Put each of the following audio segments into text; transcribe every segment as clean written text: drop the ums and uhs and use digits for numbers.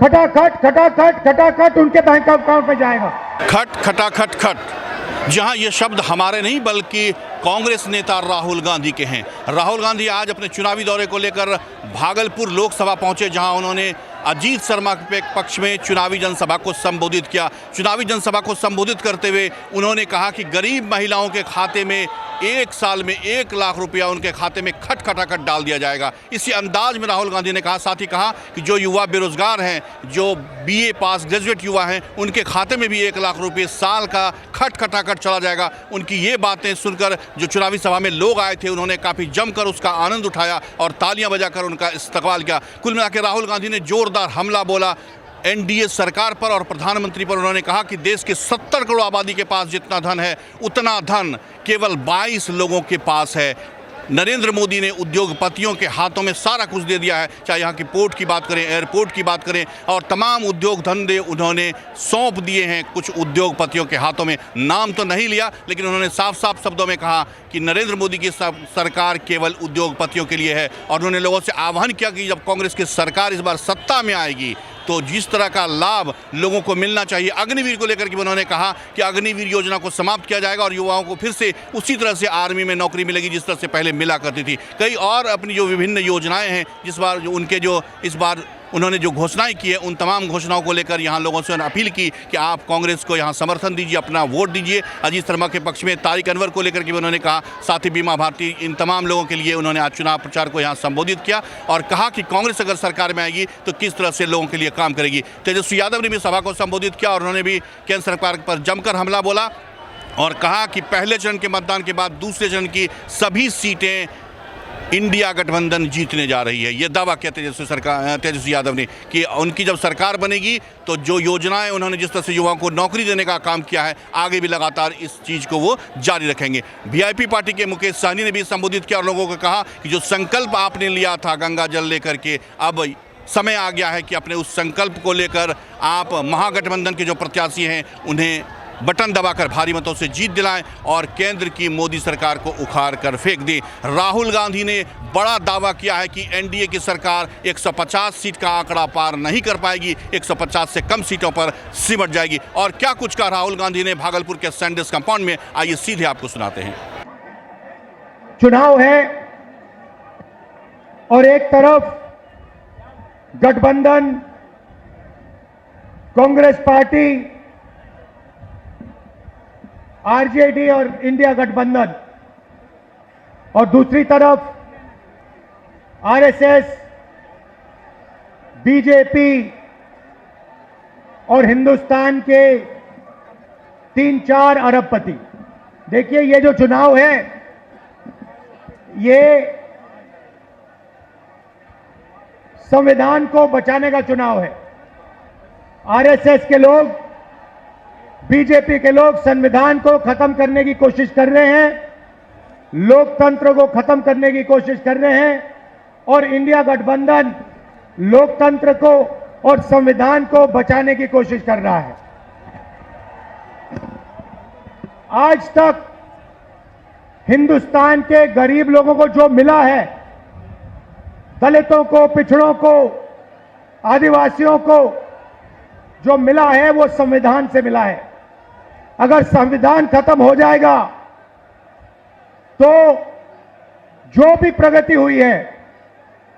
खटाखट खटाखट खटाखट उनके bank account में जाएगा। खट खटाखट खट, जहां ये शब्द हमारे नहीं बल्कि कांग्रेस नेता राहुल गांधी के हैं। राहुल गांधी आज अपने चुनावी दौरे को लेकर भागलपुर लोकसभा पहुंचे, जहां उन्होंने अजीत शर्मा के पक्ष में चुनावी जनसभा को संबोधित किया। चुनावी जनसभा को संबोधित करते हुए उन्होंने कहा कि गरीब महिलाओं के खाते में एक साल में 1 लाख रुपया उनके खाते में खट खटाखट डाल दिया जाएगा। इसी अंदाज में राहुल गांधी ने कहा, साथ ही कहा कि जो युवा बेरोजगार हैं, जो बीए पास ग्रेजुएट युवा हैं, उनके खाते में भी 1 लाख रुपये साल का खट खटाखट चला जाएगा। उनकी ये बातें सुनकर जो चुनावी सभा में लोग आए थे, उन्होंने काफ़ी जमकर उसका आनंद उठाया और तालियां बजाकर उनका इस्तकबाल किया। कुल मिलाकर राहुल गांधी ने जोरदार हमला बोला एनडीए सरकार पर और प्रधानमंत्री पर। उन्होंने कहा कि देश के 70 करोड़ आबादी के पास जितना धन है, उतना धन केवल 22 लोगों के पास है। नरेंद्र मोदी ने उद्योगपतियों के हाथों में सारा कुछ दे दिया है, चाहे यहाँ की पोर्ट की बात करें, एयरपोर्ट की बात करें, और तमाम उद्योग धंधे उन्होंने सौंप दिए हैं कुछ उद्योगपतियों के हाथों में। नाम तो नहीं लिया, लेकिन उन्होंने साफ साफ शब्दों में कहा कि नरेंद्र मोदी की सरकार केवल उद्योगपतियों के लिए है। और उन्होंने लोगों से आह्वान किया कि जब कांग्रेस की सरकार इस बार सत्ता में आएगी तो जिस तरह का लाभ लोगों को मिलना चाहिए, अग्निवीर को लेकर के उन्होंने कहा कि अग्निवीर योजना को समाप्त किया जाएगा और युवाओं को फिर से उसी तरह से आर्मी में नौकरी मिलेगी जिस तरह से पहले मिला करती थी। कई और अपनी जो विभिन्न योजनाएं हैं, जिस बार जो उनके जो इस बार उन्होंने जो घोषणाएं की है, उन तमाम घोषणाओं को लेकर यहाँ लोगों से अपील की कि आप कांग्रेस को यहाँ समर्थन दीजिए, अपना वोट दीजिए। अजीत शर्मा के पक्ष में तारिक अनवर को लेकर के उन्होंने कहा, साथ ही बीमा भारती, इन तमाम लोगों के लिए उन्होंने आज चुनाव प्रचार को यहाँ संबोधित किया और कहा कि कांग्रेस अगर सरकार में आएगी तो किस तरह से लोगों के लिए काम करेगी। तेजस्वी यादव ने भी सभा को संबोधित किया और उन्होंने भी केंद्र सरकार पर जमकर हमला बोला और कहा कि पहले चरण के मतदान के बाद दूसरे चरण की सभी सीटें इंडिया गठबंधन जीतने जा रही है। ये दावा किया तेजस्वी यादव ने कि उनकी जब सरकार बनेगी तो जो योजनाएं उन्होंने जिस तरह से युवाओं को नौकरी देने का काम किया है, आगे भी लगातार इस चीज़ को वो जारी रखेंगे। वीआईपी पार्टी के मुकेश सहनी ने भी संबोधित किया और लोगों को कहा कि जो संकल्प आपने लिया था गंगा जल लेकर के, अब समय आ गया है कि अपने उस संकल्प को लेकर आप महागठबंधन के जो प्रत्याशी हैं उन्हें बटन दबाकर भारी मतों से जीत दिलाएं और केंद्र की मोदी सरकार को उखाड़ कर फेंक दें। राहुल गांधी ने बड़ा दावा किया है कि एनडीए की सरकार 150 सीट का आंकड़ा पार नहीं कर पाएगी, 150 से कम सीटों पर सिमट जाएगी। और क्या कुछ कहा राहुल गांधी ने भागलपुर के सैंडिस कंपाउंड में, आइए सीधे आपको सुनाते हैं। चुनाव है और एक तरफ गठबंधन कांग्रेस पार्टी, आरजेडी और इंडिया गठबंधन, और दूसरी तरफ आरएसएस, बीजेपी और हिंदुस्तान के 3-4 अरबपति। देखिए, ये जो चुनाव है ये संविधान को बचाने का चुनाव है। आरएसएस के लोग, बीजेपी के लोग संविधान को खत्म करने की कोशिश कर रहे हैं, लोकतंत्र को खत्म करने की कोशिश कर रहे हैं, और इंडिया गठबंधन लोकतंत्र को और संविधान को बचाने की कोशिश कर रहा है। आज तक हिंदुस्तान के गरीब लोगों को जो मिला है, दलितों को, पिछड़ों को, आदिवासियों को जो मिला है वो संविधान से मिला है। अगर संविधान खत्म हो जाएगा तो जो भी प्रगति हुई है,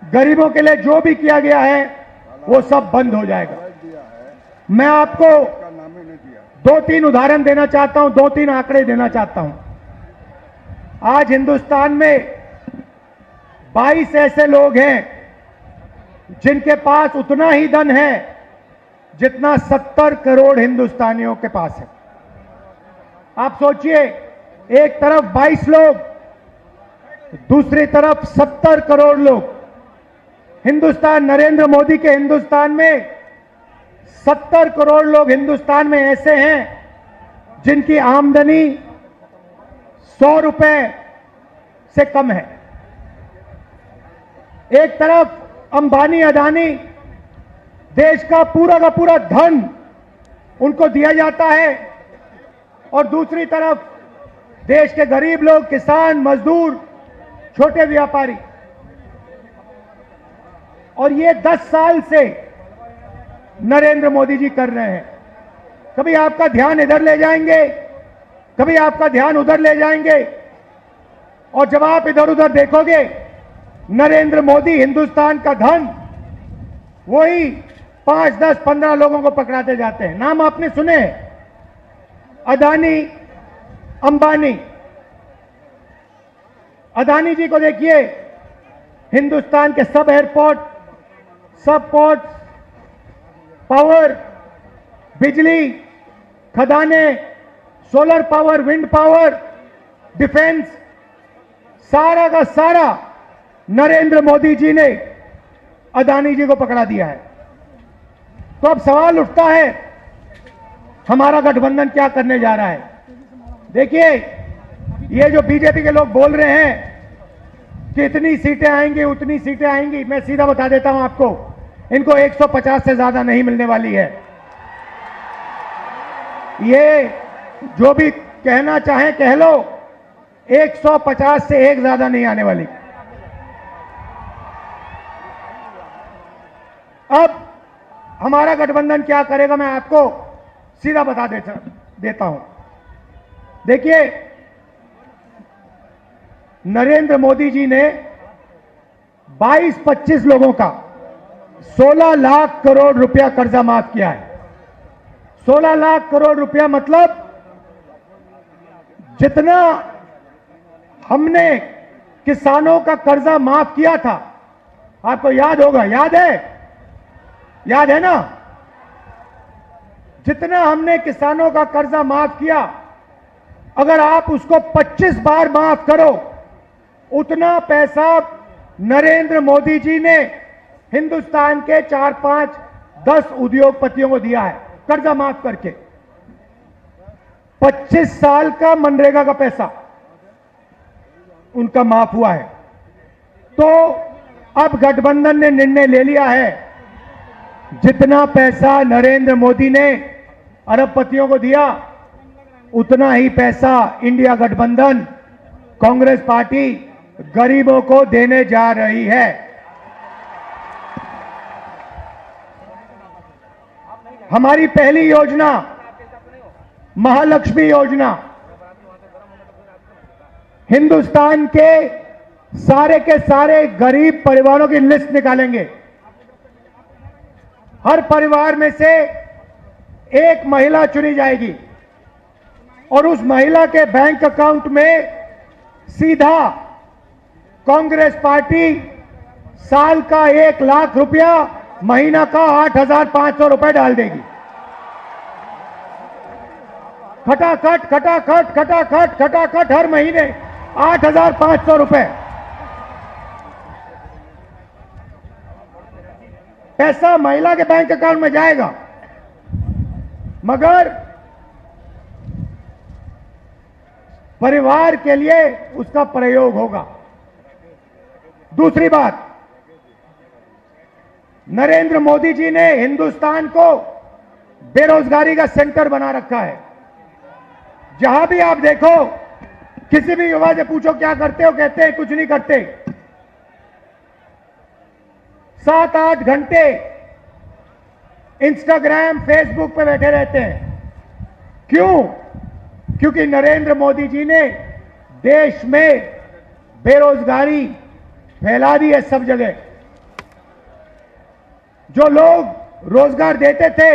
गरीबों के लिए जो भी किया गया है, वो सब बंद हो जाएगा। मैं आपको 2-3 उदाहरण देना चाहता हूं, 2-3 आंकड़े देना चाहता हूं। आज हिंदुस्तान में 22 ऐसे लोग हैं जिनके पास उतना ही धन है जितना 70 करोड़ हिंदुस्तानियों के पास है। आप सोचिए, एक तरफ 22 लोग, दूसरी तरफ 70 करोड़ लोग। हिंदुस्तान, नरेंद्र मोदी के हिंदुस्तान में 70 करोड़ लोग हिंदुस्तान में ऐसे हैं जिनकी आमदनी 100 रुपए से कम है। एक तरफ अंबानी, अदानी, देश का पूरा धन उनको दिया जाता है, और दूसरी तरफ देश के गरीब लोग, किसान, मजदूर, छोटे व्यापारी। और ये 10 साल से नरेंद्र मोदी जी कर रहे हैं। कभी आपका ध्यान इधर ले जाएंगे, कभी आपका ध्यान उधर ले जाएंगे, और जब आप इधर उधर देखोगे, नरेंद्र मोदी हिंदुस्तान का धन वही 5, 10, 15 लोगों को पकड़ाते जाते हैं। नाम आपने सुने, अदानी, अंबानी। अदानी जी को देखिए, हिंदुस्तान के सब एयरपोर्ट, सब पोर्ट, पावर, बिजली, खदाने, solar power, wind power, defence, सारा का सारा नरेंद्र मोदी जी ने अदानी जी को पकड़ा दिया है। तो अब सवाल उठता है, हमारा गठबंधन क्या करने जा रहा है? देखिए, ये जो बीजेपी के लोग बोल रहे हैं कि इतनी सीटें आएंगी, उतनी सीटें आएंगी, मैं सीधा बता देता हूं आपको, इनको 150 से ज्यादा नहीं मिलने वाली है। ये जो भी कहना चाहे कह लो, 150 से एक ज्यादा नहीं आने वाली। अब हमारा गठबंधन क्या करेगा, मैं आपको सीधा बता देता हूं। देखिए, नरेंद्र मोदी जी ने 22-25 लोगों का 16 लाख करोड़ रुपया कर्जा माफ किया है। 16 लाख करोड़ रुपया मतलब जितना हमने किसानों का कर्जा माफ किया था, आपको याद होगा, याद है ना? जितना हमने किसानों का कर्जा माफ किया, अगर आप उसको 25 बार माफ करो, उतना पैसा नरेंद्र मोदी जी ने हिंदुस्तान के 4, 5, 10 उद्योगपतियों को दिया है कर्जा माफ करके। 25 साल का मनरेगा का पैसा उनका माफ हुआ है। तो अब गठबंधन ने निर्णय ले लिया है, जितना पैसा नरेंद्र मोदी ने अरबपतियों को दिया, उतना ही पैसा इंडिया गठबंधन, कांग्रेस पार्टी गरीबों को देने जा रही है। हमारी पहली योजना महालक्ष्मी योजना, हिंदुस्तान के सारे गरीब परिवारों की लिस्ट निकालेंगे। हर परिवार में से एक महिला चुनी जाएगी और उस महिला के बैंक अकाउंट में सीधा कांग्रेस पार्टी साल का 1 लाख रुपया, महीना का 8,500 रुपए डाल देगी। खटाखट खटाखट खटाखट खटाखट हर महीने 8,500 रुपए पैसा महिला के बैंक अकाउंट में जाएगा, मगर परिवार के लिए उसका प्रयोग होगा। दूसरी बात, नरेंद्र मोदी जी ने हिंदुस्तान को बेरोजगारी का सेंटर बना रखा है। जहां भी आप देखो, किसी भी युवा से पूछो क्या करते हो, कहते हैं कुछ नहीं करते। 7-8 घंटे इंस्टाग्राम, फेसबुक पे बैठे रहते हैं। क्यों? क्योंकि नरेंद्र मोदी जी ने देश में बेरोजगारी फैला दी है सब जगह। जो लोग रोजगार देते थे,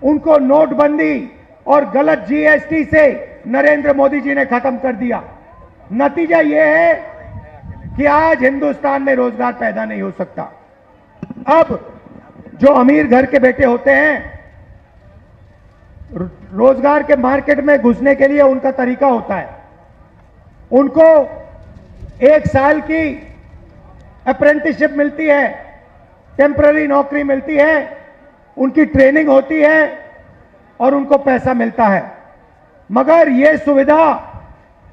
उनको नोटबंदी और गलत जीएसटी से नरेंद्र मोदी जी ने खत्म कर दिया। नतीजा यह है कि आज हिंदुस्तान में रोजगार पैदा नहीं हो सकता। अब जो अमीर घर के बेटे होते हैं, रोजगार के मार्केट में घुसने के लिए उनका तरीका होता है, उनको 1 साल की अप्रेंटिसशिप मिलती है, टेम्पररी नौकरी मिलती है, उनकी ट्रेनिंग होती है और उनको पैसा मिलता है। मगर यह सुविधा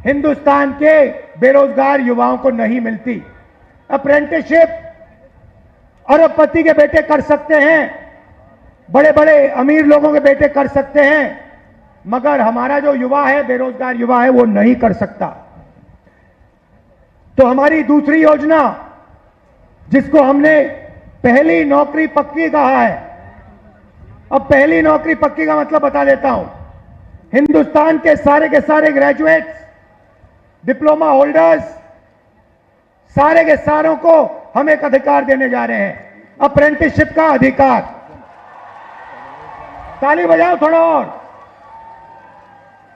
हिंदुस्तान के बेरोजगार युवाओं को नहीं मिलती। अप्रेंटिसशिप अरबपति के बेटे कर सकते हैं, बड़े बड़े अमीर लोगों के बेटे कर सकते हैं, मगर हमारा जो युवा है, बेरोजगार युवा है, वो नहीं कर सकता। तो हमारी दूसरी योजना, जिसको हमने पहली नौकरी पक्की कहा है, अब पहली नौकरी पक्की का मतलब बता देता हूं। हिंदुस्तान के सारे ग्रेजुएट्स, डिप्लोमा होल्डर्स, सारे के सारों को हम एक अधिकार देने जा रहे हैं, अप्रेंटिसशिप का अधिकार। ताली बजाओ थोड़ा और।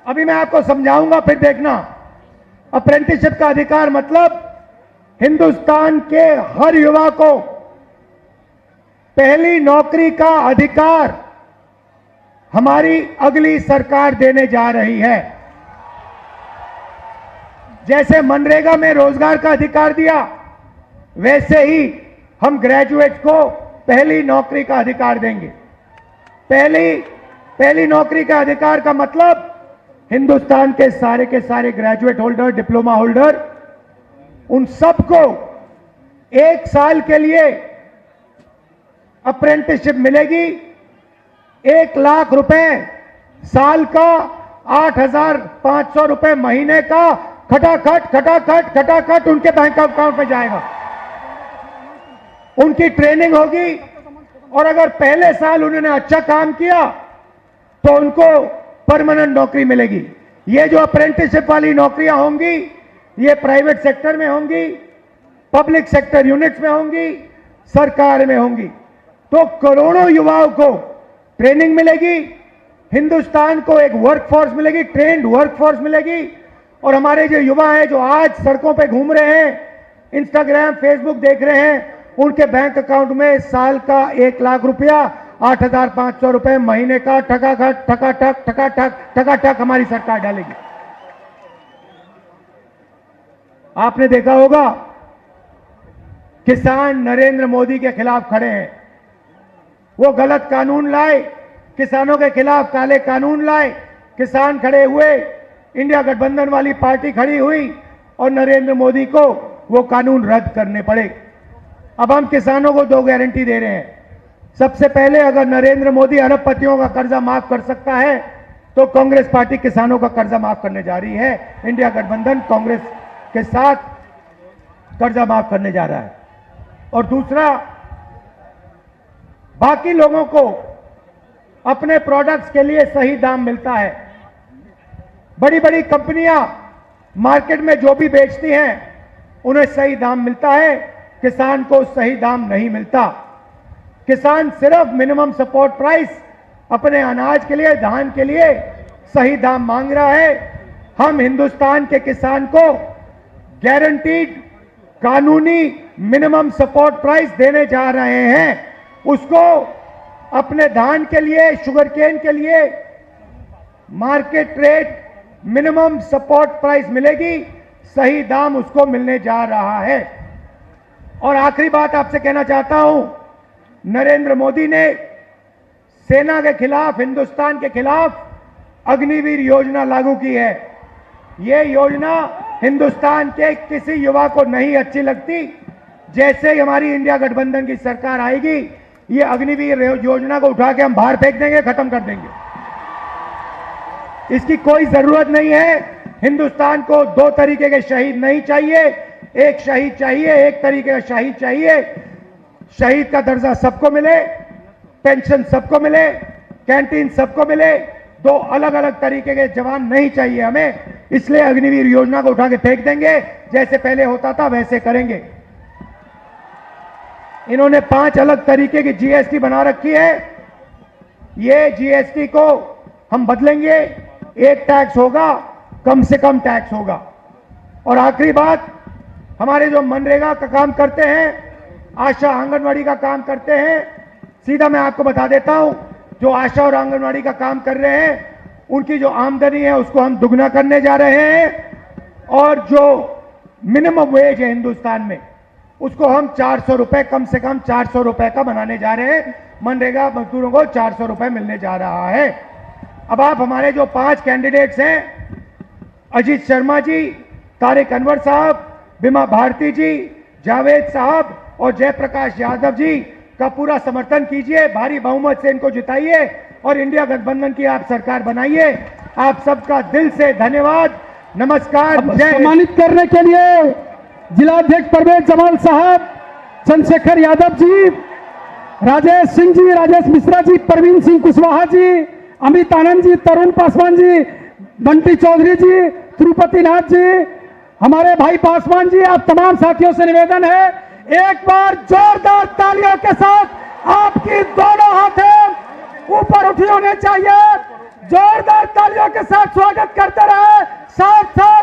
अभी मैं आपको समझाऊंगा, फिर देखना। अप्रेंटिसशिप का अधिकार मतलब हिंदुस्तान के हर युवा को पहली नौकरी का अधिकार हमारी अगली सरकार देने जा रही है। जैसे मनरेगा में रोजगार का अधिकार दिया, वैसे ही हम ग्रेजुएट्स को पहली नौकरी का अधिकार देंगे। पहली नौकरी का अधिकार का मतलब हिंदुस्तान के सारे ग्रेजुएट होल्डर, डिप्लोमा होल्डर, उन सबको 1 साल के लिए अप्रेंटिसशिप मिलेगी। 1 लाख रुपए साल का, 8,500 रुपए महीने का खटाखट उनके बैंक अकाउंट में जाएगा। उनकी ट्रेनिंग होगी और अगर पहले साल उन्होंने अच्छा काम किया तो उनको परमानेंट नौकरी मिलेगी। ये जो अप्रेंटिसशिप वाली नौकरियां होंगी, ये प्राइवेट सेक्टर में होंगी, पब्लिक सेक्टर यूनिट्स में होंगी, सरकार में होंगी। तो करोड़ों युवाओं को ट्रेनिंग मिलेगी, हिंदुस्तान को एक वर्कफोर्स मिलेगी, ट्रेंड वर्कफोर्स मिलेगी। और हमारे जो युवा हैं, जो आज सड़कों पे घूम रहे हैं, इंस्टाग्राम, फेसबुक देख रहे हैं, उनके बैंक अकाउंट में साल का 1 लाख रुपया, 8,500 रुपए महीने का ठकाठक हमारी सरकार डालेगी। आपने देखा होगा, किसान नरेंद्र मोदी के खिलाफ खड़े हैं। वो गलत कानून लाए, किसानों के खिलाफ काले कानून लाए, किसान खड़े हुए, इंडिया गठबंधन वाली पार्टी खड़ी हुई और नरेंद्र मोदी को वो कानून रद्द करने पड़े। अब हम किसानों को 2 गारंटी दे रहे हैं। सबसे पहले, अगर नरेंद्र मोदी अरबपतियों का कर्जा माफ कर सकता है तो कांग्रेस पार्टी किसानों का कर्जा माफ करने जा रही है। इंडिया गठबंधन कांग्रेस के साथ कर्जा माफ करने जा रहा है। और दूसरा, बाकी लोगों को अपने प्रोडक्ट्स के लिए सही दाम मिलता है। बड़ी बड़ी कंपनियां मार्केट में जो भी बेचती हैं उन्हें सही दाम मिलता है, किसान को सही दाम नहीं मिलता। किसान सिर्फ मिनिमम सपोर्ट प्राइस अपने अनाज के लिए, धान के लिए सही दाम मांग रहा है। हम हिंदुस्तान के किसान को गारंटीड कानूनी मिनिमम सपोर्ट प्राइस देने जा रहे हैं। उसको अपने धान के लिए, शुगर केन के लिए market rate minimum support price मिलेगी, सही दाम उसको मिलने जा रहा है। और आखिरी बात आपसे कहना चाहता हूं, नरेंद्र मोदी ने सेना के खिलाफ, हिंदुस्तान के खिलाफ अग्निवीर योजना लागू की है। यह योजना हिंदुस्तान के किसी युवा को नहीं अच्छी लगती। जैसे ही हमारी इंडिया गठबंधन की सरकार आएगी, ये अग्निवीर योजना को उठा के हम बाहर फेंक देंगे, खत्म कर देंगे। इसकी कोई जरूरत नहीं है। हिंदुस्तान को 2 तरीके के शहीद नहीं चाहिए। एक शहीद चाहिए, एक तरीके का शहीद चाहिए। शहीद का दर्जा सबको मिले, पेंशन सबको मिले, कैंटीन सबको मिले। 2 अलग अलग तरीके के जवान नहीं चाहिए हमें। इसलिए अग्निवीर योजना को उठा के फेंक देंगे, जैसे पहले होता था वैसे करेंगे। इन्होंने 5 अलग तरीके की जीएसटी बना रखी है। ये जीएसटी को हम बदलेंगे। एक टैक्स होगा, कम से कम टैक्स होगा। और आखिरी बात, हमारे जो मनरेगा का काम करते हैं, आशा आंगनवाड़ी का काम करते हैं, सीधा मैं आपको बता देता हूं, जो आशा और आंगनवाड़ी का काम कर रहे हैं, उनकी जो आमदनी है उसको हम दुगना करने जा रहे हैं। और जो मिनिमम वेज है हिंदुस्तान में, उसको हम 400 रुपए, कम से कम 400 रुपए का बनाने जा रहे हैं। मनरेगा मजदूरों को 400 रुपए मिलने जा रहा है। अब आप हमारे जो 5 कैंडिडेट्स हैं, अजीत शर्मा जी, तारिक अनवर साहब, बिमा भारती जी, जावेद साहब और जयप्रकाश यादव जी का पूरा समर्थन कीजिए। भारी बहुमत से इनको जिताइए और इंडिया गठबंधन की आप सरकार बनाइए। आप सबका दिल से धन्यवाद, नमस्कार। सम्मानित करने के लिए जिलाध्यक्ष परवेज जमाल साहब, चंद्रशेखर यादव जी राजेश सिंह जी, राजेश मिश्रा जी, प्रवीण सिंह कुशवाहा जी, अमित आनंद जी, तरुण पासवान जी, बंटी चौधरी जी, तिरुपति नाथ जी, हमारे भाई पासवान जी, आप तमाम साथियों से निवेदन है एक बार जोरदार तालियों के साथ आपकी दोनों हाथें ऊपर उठी होने चाहिए। जोरदार तालियों के साथ स्वागत करते रहे। साथ साथ